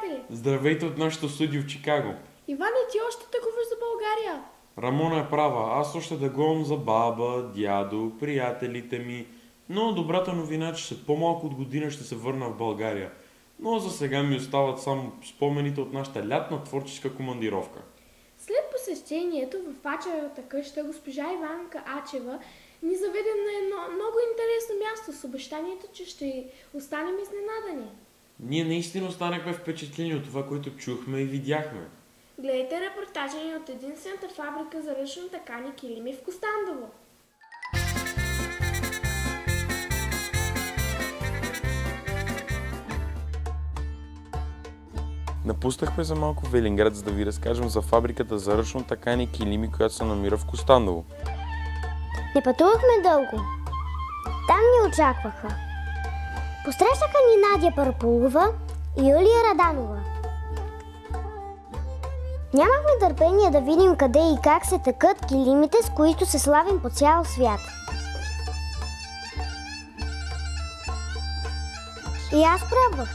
приятели! Здравейте от нашото студио в Чикаго. Иване, ти още да говориш за България? Рамона е права, аз още да говорим за баба, дядо, приятелите ми. Но добрата новина е, че след по-малко от година ще се върна в България. Но за сега ми остават само спомените от нашата лятна творческа командировка. След посещението в Ачевата къща, госпожа Иванка Ачева ни заведе на едно много интересно място с обещанието, че ще останем изненадани. Ние наистина останахме впечатлени от това, което чухме и видяхме. Гледайте репортажа ни от единствената фабрика за ръчно ткани килими в Костандово. Напуснахме за малко Велинград, за да ви разкажем за фабриката за ръчно ткани килими, която се намира в Костандово. Не пътувахме дълго. Там ни очакваха. Посрещаха ни Надя Парпулова и Юлия Раданова. Нямахме търпение да видим къде и как се тъкат килимите, с които се славим по цял свят. И аз пробвах.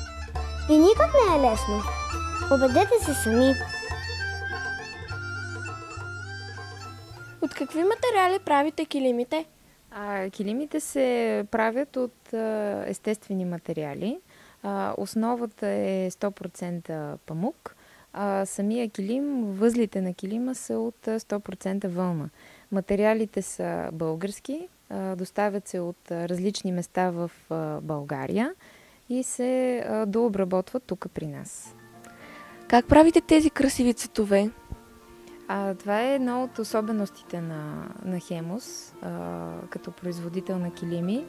И никак не е лесно. Убедете се сами. От какви материали правите килимите? Килимите се правят от естествени материали. Основата е 100% памук. Самия килим, възлите на килима са от 100% вълна. Материалите са български, доставят се от различни места в България и се дообработват тук при нас. Как правите тези красиви цветове? Това е една от особеностите на Хемус, като производител на килими.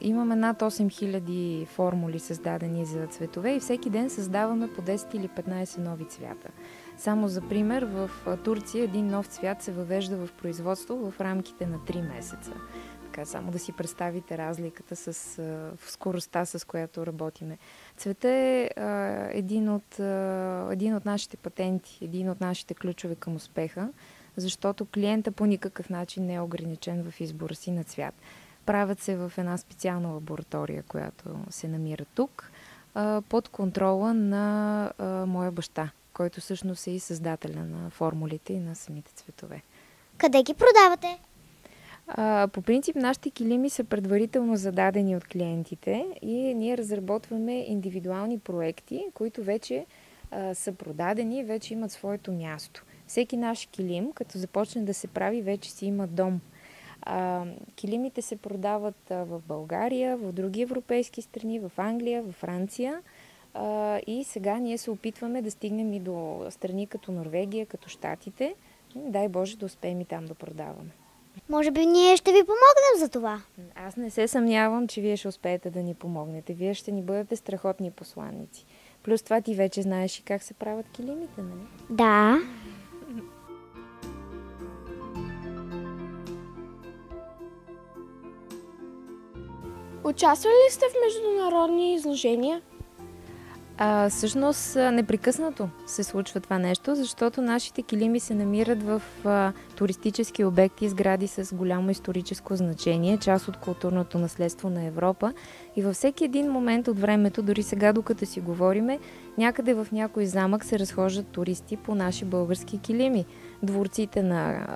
Имаме над 8000 формули създадени за цветове и всеки ден създаваме по 10 или 15 нови цвята. Само за пример, в Турция един нов цвят се въвежда в производство в рамките на 3 месеца. Така, само да си представите разликата в скоростта, с която работиме. Цвета е един от нашите патенти, един от нашите ключове към успеха, защото клиента по никакъв начин не е ограничен в избора си на цвят. Правят се в една специална лаборатория, която се намира тук, под контрола на моя баща, който всъщност е и създателя на формулите и на самите цветове. Къде ги продавате? По принцип, нашите килими са предварително зададени от клиентите и ние разработваме индивидуални проекти, които вече са продадени и вече имат своето място. Всеки наш килим, като започне да се прави, вече си има дом. Килимите се продават в България, в други европейски страни, в Англия, в Франция. И сега ние се опитваме да стигнем и до страни като Норвегия, като Щатите. Дай Боже да успеем и там да продаваме. Може би ние ще ви помогнем за това. Аз не се съмнявам, че вие ще успеете да ни помогнете. Вие ще ни бъдете страхотни посланници. Плюс това ти вече знаеш и как се правят килимите, нали? Да. Участвали ли сте в международни изложения? Всъщност непрекъснато се случва това нещо, защото нашите килими се намират в туристически обекти и сгради с голямо историческо значение, част от културното наследство на Европа. И във всеки един момент от времето, дори сега докато си говориме, някъде в някой замък се разхождат туристи по наши български килими. Дворците на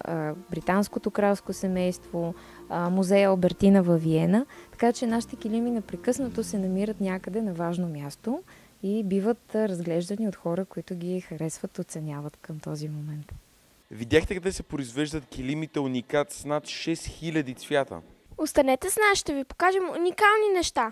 британското кралско семейство, музея Албертина във Виена. Така че нашите килими непрекъснато се намират някъде на важно място и биват разглеждани от хора, които ги харесват, оценяват към този момент. Видяхте къде се произвеждат килимите уникат с над 6000 цвята. Останете с нас, ще ви покажем уникални неща.